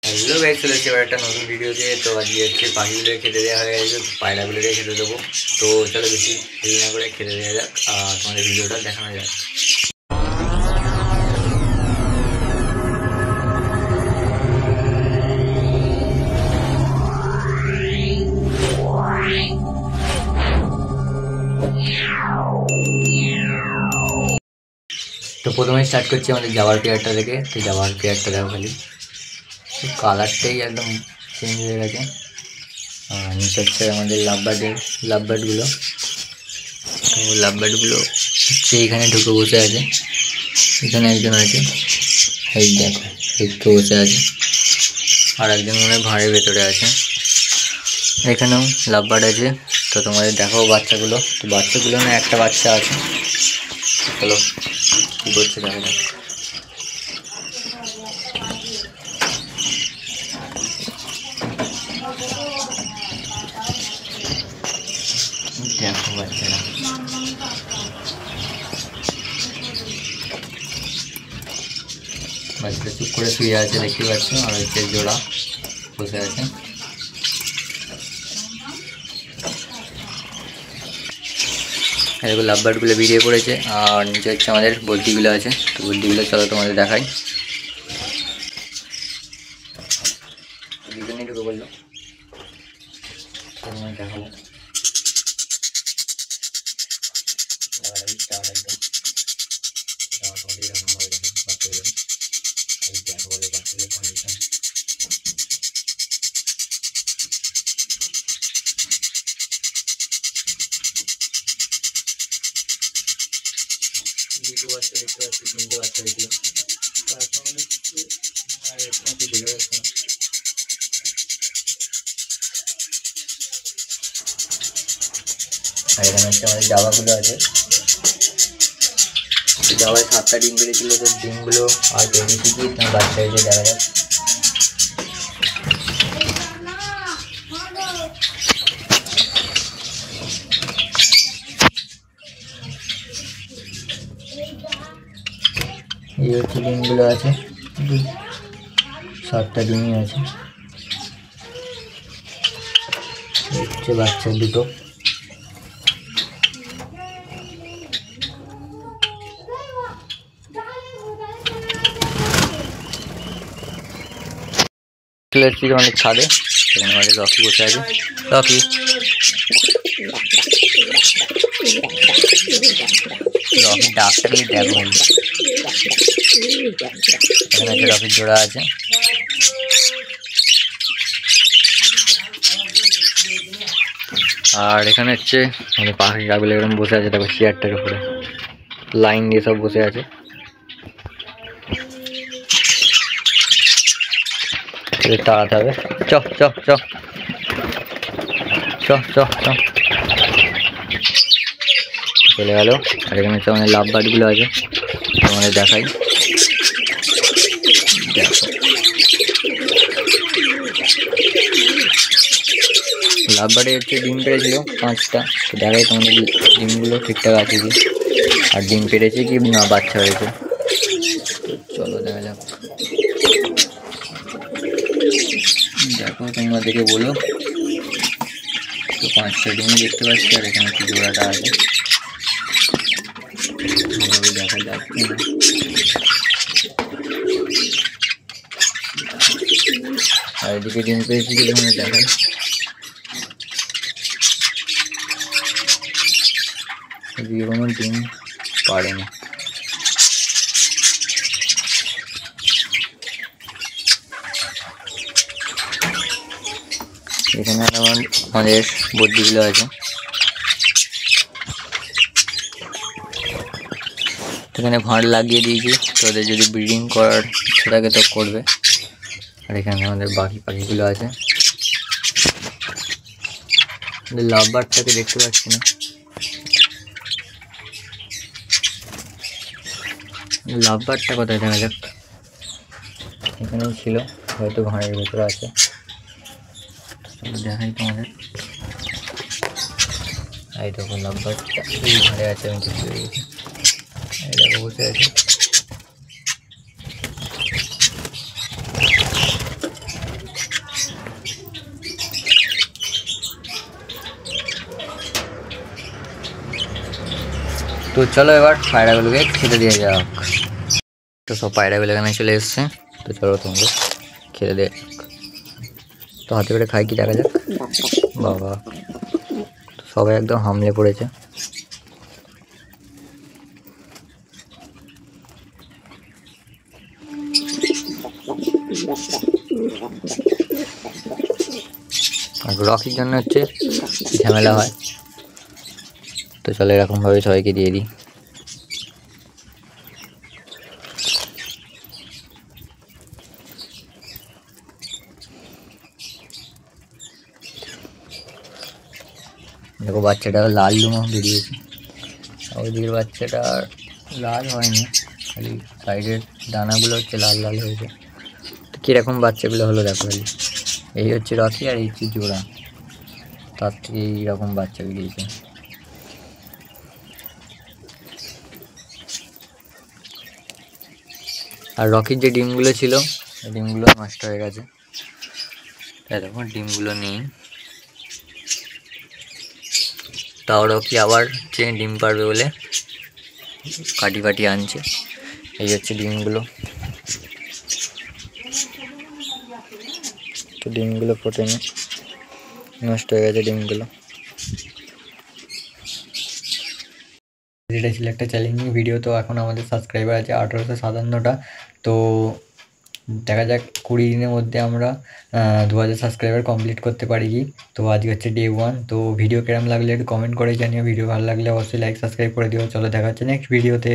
Hello guys, চলে এসেছি একটা নতুন ভিডিওতে। তো আজকে হচ্ছে পাখিগুলো খেতে দেওয়া হয়ে গেছে, পায়রাগুলোকে খেতে দেবো। তো চলো বেশি দেরি না করে খেতে দেওয়া যাক, আর তোমাদের ভিডিওটা দেখানো যাক। তো প্রথমে স্টার্ট করছি আমাদের জাবার পেয়ারটা থেকে। তো জাবার পেয়ারটা দেখো, খালি কালারটাই একদম চেঞ্জ হয়ে গেছে। আর নিচে হচ্ছে আমাদের লাভবার্ডগুলো। তো লাভবার্ডগুলো হচ্ছে এখানে ঢুকে বসে আছে। এখানে একজন আছে, এই দেখো একটু বসে আছে। আর একজন মনে হয় ভাঁড়ের ভেতরে আছে। এখানেও লাভবার্ড আছে। তো তোমাদের দেখাও বাচ্চাগুলো। তো বাচ্চাগুলো না একটা বাচ্চা আছে। চলো কী করছে দেখো। দেখো বাচ্চারা, বাচ্চাটা চুপ করে শুয়ে আছে দেখতে পাচ্ছ। আর হচ্ছে জোড়া বসে আছে। এরকম লাভবার্ডগুলো বেরিয়ে পড়েছে। আর নিচে হচ্ছে আমাদের বদ্যিগুলো আছে। তো বদ্যিগুলো চলো তোমাদের দেখাই। দুজনেই ঢুকে বললো, তোমায় দেখাবো। দুটো বাচ্চা দেখতে পাচ্ছি, তিনটে বাচ্চা দেখলো। আর এরকম কি বোঝা যাচ্ছে না। আর এখানে হচ্ছে আমাদের জাবাগুলো আছে। জাবায় 7টা ডিম পেড়েছিল। তো ডিমগুলো আর পেরেছি কি না বাচ্চা হয়েছে দেখা যাক। এই হচ্ছে ডিমগুলো আছে, 7টা ডিমই আছে। হচ্ছে বাচ্চা দুটো। অনেক ছাদে সেখানে আমাদের রকি বসে আছে। রকি রকি ডাক্তার দেখো, এখানে একটা রকির জোড়া আছে। আর এখানে হচ্ছে মানে পাখিগুলো এরকম বসে আছে দেখো, চেয়ারটার উপরে লাইন দিয়ে সব বসে আছে। তাড়াতে হবে, চ চ চ চ চ চ চলে গেল। আর এখানে হচ্ছে আমাদের লাভবার্ডগুলো আছে, তোমাদের দেখাই। দেখো লাভবার্ডে হচ্ছে ডিম পেড়েছিল 5টা। তো দেখাই তোমাদের ডিমগুলো ঠিকঠাক আছে কি, আর ডিম পেড়েছে কি না বাচ্চা হয়েছে। চলো দেখা যাক। দেখো তোমরা দেখে বলো। তো 5টা ডিমই দেখতে পাচ্ছি। আর এখানে কি জোড়াটা আছে দেখা যাচ্ছে না। আর এদিকে ডিম পেয়েছি কি তোমরা দেখাই। এদিকে কোনো ডিম পারে না। এখানে আমাদের বদ্যিগুলো আছে। এখানে ভাঁড় লাগিয়ে দিয়েছি, তো ওদের যদি ব্রিডিং করার ইচ্ছে থাকে তো করবে। আর এখানে আমাদের বাকি পাখিগুলো আছে। লাভবার্ডটাকে দেখতে পাচ্ছি না। লাভবার্ডটা কোথায় দেখা যাক। এখানেই ছিল, হয়তো ঘরের ভেতরে আছে। দেখাই তোমাদের। এই দেখো লাভবার্ডটা এই ঘরে আছে, আমি দেখতে পেয়েছি। এই দেখো বসে আছে। তো চলো এবার পায়রাগুলোকে খেতে দিয়ে যাক। তো সব পায়রাগুলো এখানে চলে এসছে, তো চলো তোমরা খেতে দিয়ে যাক। তো হাতে করে খাই কি দেখা যাক। বাবা, সবাই একদম হামলে পড়েছে। আর রকির জন্য হচ্ছে ঝামেলা হয়। তো চলো এরকমভাবে সবাইকে দিয়ে দিই। দেখো বাচ্চাটা লাল লুমো বেরিয়েছে, ওইদিকের বাচ্চাটা লাল হয়নি, খালি সাইডের দানাগুলো হচ্ছে লাল লাল হয়েছে। তো কীরকম বাচ্চাগুলো হলো দেখো খালি। এই হচ্ছে রকি আর এই হচ্ছে জোড়া, তার থেকে এইরকম বাচ্চা বেরিয়েছে। আর রকির যে ডিমগুলো ছিল ডিমগুলো নষ্ট হয়ে গেছে, তাই দেখো ডিমগুলো নেই। তাও রকি আবার ডিম পারবে বলে কাটি ফাটি আনছে। এই হচ্ছে ডিমগুলো, তো ডিমগুলো ফোটেনি, নষ্ট হয়ে গেছে ডিমগুলো। এটা ছিল একটা চ্যালেঞ্জিং ভিডিও। তো এখন আমাদের সাবস্ক্রাইবার আছে 1857টা। তো দেখা যাক 20 দিনের মধ্যে আমরা 2000 সাবস্ক্রাইবার কমপ্লিট করতে পারি কি। তো আজকে হচ্ছে ডে 1। তো ভিডিও কেমন লাগলে একটু কমেন্ট করে জানিও। ভিডিও ভালো লাগলে অবশ্যই লাইক সাবস্ক্রাইব করে দিও। চলো দেখা হচ্ছে নেক্সট ভিডিওতে।